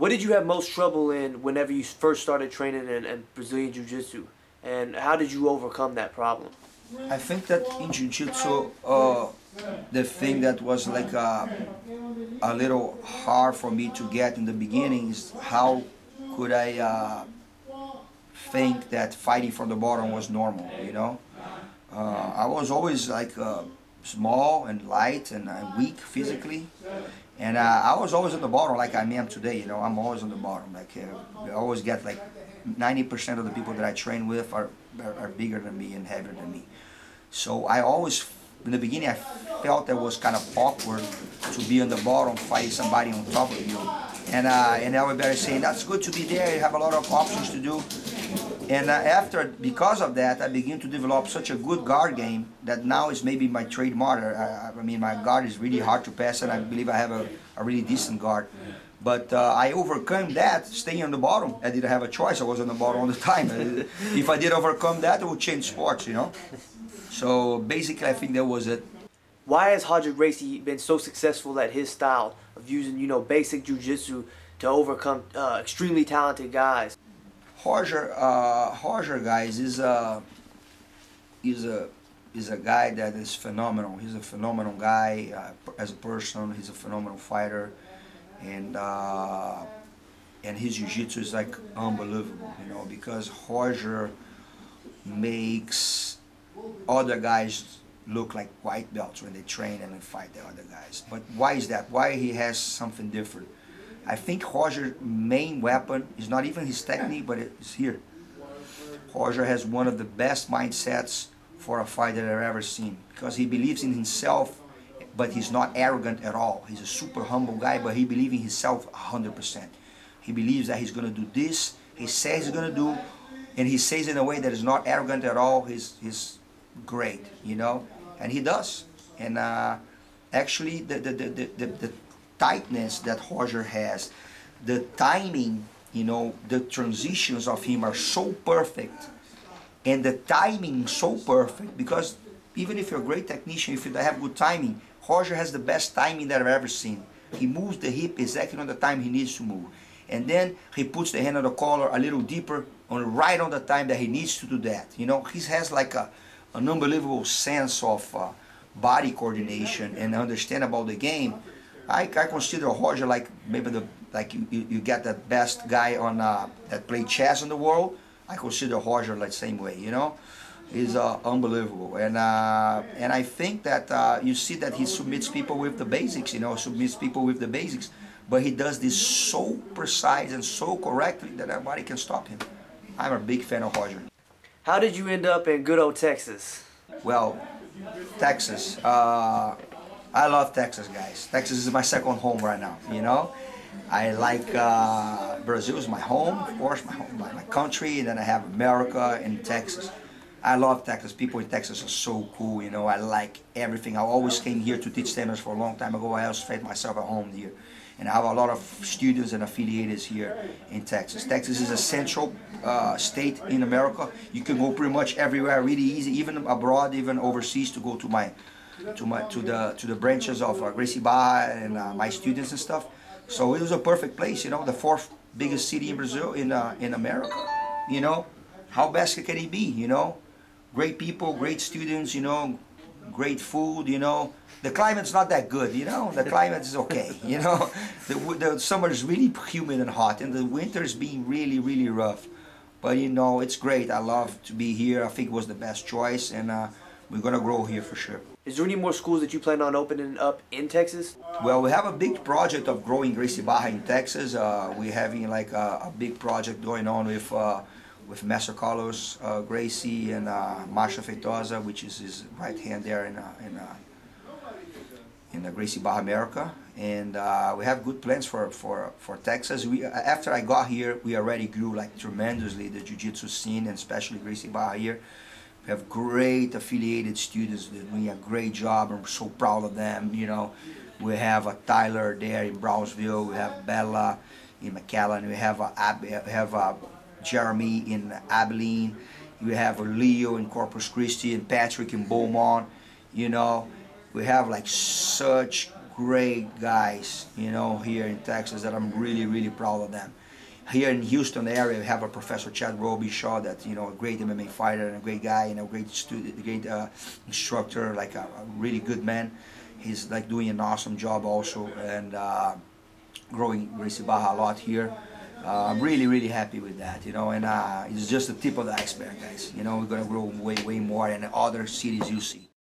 What did you have most trouble in whenever you first started training in Brazilian Jiu-Jitsu? And how did you overcome that problem? I think that in Jiu-Jitsu, the thing that was like a little hard for me to get in the beginning is how could I think that fighting from the bottom was normal, you know? I was always like small and light and weak physically, and I was always on the bottom like I am today, you know? I'm always on the bottom. Like I always get like 90% of the people that I train with are bigger than me and heavier than me. So I always, in the beginning, I felt that was kind of awkward to be on the bottom fighting somebody on top of you. And everybody saying, that's good to be there, you have a lot of options to do. And because of that, I began to develop such a good guard game that now is maybe my trademark. I mean, my guard is really hard to pass, and I believe I have a really decent guard. But I overcame that staying on the bottom. I didn't have a choice, I was on the bottom all the time. If I did overcome that, I would change sports, you know? So basically, I think that was it. Why has Roger Gracie been so successful at his style of using, basic jiu-jitsu to overcome extremely talented guys? Roger, guys, is a guy that is phenomenal. He's a phenomenal guy as a person. He's a phenomenal fighter, and his jiu-jitsu is like unbelievable, because Roger makes other guys look like white belts when they train and they fight the other guys. But why is that? Why he has something different? I think Roger's main weapon is not even his technique, but it's here. Roger has one of the best mindsets for a fighter I've ever seen, because he believes in himself, but he's not arrogant at all. He's a super humble guy, but he believes in himself 100%. He believes that he's going to do this, he says he's going to do, and he says in a way that is not arrogant at all. He's great, and he does. And actually, the tightness that Roger has, the timing, the transitions of him are so perfect, and the timing so perfect, because even if you're a great technician, if you don't have good timing, Roger has the best timing that I've ever seen. He moves the hip exactly on the time he needs to move, and then he puts the hand on the collar a little deeper, right on the time that he needs to do that. He has like an unbelievable sense of body coordination and understand about the game. I consider Roger like maybe you get the best guy on that play chess in the world. I consider Roger like same way. He's unbelievable, and I think that you see that he submits people with the basics. But he does this so precise and so correctly that nobody can stop him. I'm a big fan of Roger. How did you end up in good old Texas? Well, Texas. I love Texas, guys. Texas is my second home right now, I like Brazil is my home, of course, my country, and then I have America and Texas. I love Texas. People in Texas are so cool, I like everything. I always came here to teach tennis for a long time ago. I also felt myself at home here. And I have a lot of students and affiliates here in Texas. Texas is a central state in America. You can go pretty much everywhere really easy, even abroad, even overseas, to go to the branches of Gracie Barra and my students and stuff. So it was a perfect place, the fourth biggest city in Brazil, in America. How best can it be? Great people, great students, great food, The climate's not that good, The climate is okay, The summer is really humid and hot, and the winter is being really, really rough. But it's great. I love to be here. I think it was the best choice, and we're gonna grow here for sure. Is there any more schools that you plan on opening up in Texas? Well, we have a big project of growing Gracie Barra in Texas. We're having like a big project going on with Master Carlos Gracie and Marcia Feitosa, which is his right hand there in the Gracie Barra America. And we have good plans for Texas. After I got here, we already grew like tremendously the jiu-jitsu scene, and especially Gracie Barra here. We have great affiliated students that doing a great job. I'm so proud of them. We have Tyler there in Brownsville. We have Bella in McAllen. We have Jeremy in Abilene. We have Leo in Corpus Christi and Patrick in Beaumont. We have like such great guys, here in Texas that I'm really, really proud of them. Here in Houston area, we have a Professor Chad Roby-Shaw that, a great MMA fighter and a great guy and a great student, a great instructor, like a really good man. He's like doing an awesome job also, and growing Gracie Barra a lot here. I'm really, really happy with that, and it's just the tip of the iceberg, guys. We're gonna grow way, way more in other cities you see.